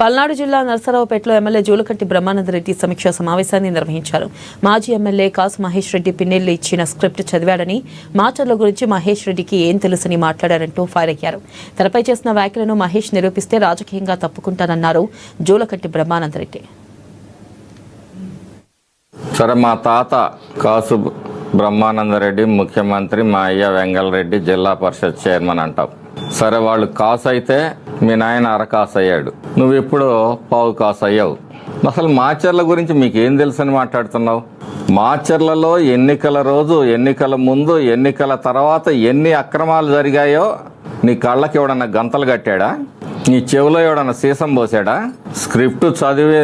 పల్నాడు జిల్లా నరసరావుపేటలో ఎమ్మెల్యే జూలకంటి బ్రహ్మానందరెడ్డి సమీక్షా సమావేశాన్ని నిర్వహించారు. మాజీ ఎమ్మెల్యే కాసు మహేష్ రెడ్డి పిన్నెల్లి ఇచ్చిన స్క్రిప్ట్ చదివాడని, మాచర్ల గురించి మహేష్ రెడ్డికి ఏం తెలుసని మాట్లాడారంటూ ఫైర్ అయ్యారు. తనపై చేసిన వ్యాఖ్యలను మహేష్ నిరూపిస్తే రాజకీయంగా తప్పుకుంటానన్నారు జూలకంటి బ్రహ్మానందరెడ్డి. సరే, మా తాత కాసు బ్రహ్మానందరెడ్డి ముఖ్యమంత్రి, మా అయ్య వెంగళరెడ్డి జిల్లా పరిషత్ చైర్మన్ అంటావు. సరే, వాళ్ళు కాసు అయితే మీ నాయన అరకాసు అయ్యాడు, నువ్వు ఇప్పుడు పావు కాసు అయ్యావు. అసలు మాచర్ల గురించి మీకేం తెలుసని మాట్లాడుతున్నావు? మాచర్లలో ఎన్నికల రోజు, ఎన్నికల ముందు, ఎన్నికల తర్వాత ఎన్ని అక్రమాలు జరిగాయో నీ కళ్ళకి ఎవడన్నా గంతలు కట్టాడా? నీ చెవిలో ఎవడన్నా సీసం పోసాడా? స్క్రిప్ట్ చదివి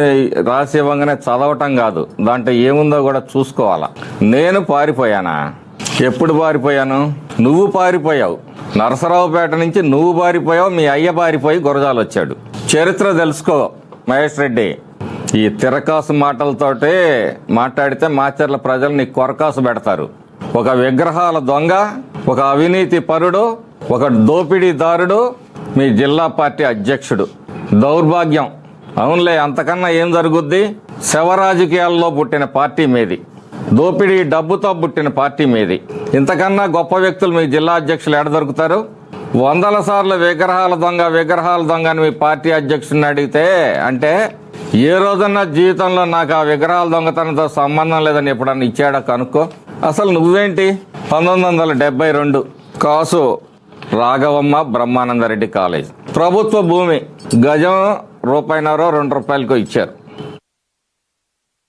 రాసి ఇవ్వగానే చదవటం కాదు, దాంట్లో ఏముందో కూడా చూసుకోవాలా. నేను పారిపోయానా? ఎప్పుడు పారిపోయాను? నువ్వు పారిపోయావు. నరసరావుపేట నుంచి నువ్వు పారిపోయావు, మీ అయ్య పారిపోయి గురజాలు వచ్చాడు. చరిత్ర తెలుసుకో మహేష్ రెడ్డి. ఈ తిరకాసు మాటలతోటే మాట్లాడితే మాచర్ల ప్రజలు నీ కొరకాసు పెడతారు. ఒక విగ్రహాల దొంగ, ఒక అవినీతి పరుడు, ఒక దోపిడీదారుడు మీ జిల్లా పార్టీ అధ్యక్షుడు. దౌర్భాగ్యం. అవునులే, అంతకన్నా ఏం జరుగుద్ది? శవ రాజకీయాల్లో పుట్టిన పార్టీ మీది, దోపిడీ డబ్బుతో పుట్టిన పార్టీ మీది. ఇంతకన్నా గొప్ప వ్యక్తులు మీ జిల్లా అధ్యక్షులు ఎక్కడ దొరుకుతారు? 100 సార్లు విగ్రహాల దొంగ అని మీ పార్టీ అధ్యక్షుడిని అడిగితే, అంటే ఏ రోజన్నా జీవితంలో నాకు ఆ విగ్రహాల దొంగతనంతో సంబంధం లేదని ఎప్పుడన్నా ఇచ్చాడా కనుక్కో. అసలు నువ్వేంటి? 1972 కాసు రాఘవమ్మ బ్రహ్మానందరెడ్డి కాలేజ్ ప్రభుత్వ భూమి, గజం రూపాయిన్నర 2 రూపాయలకు ఇచ్చారు.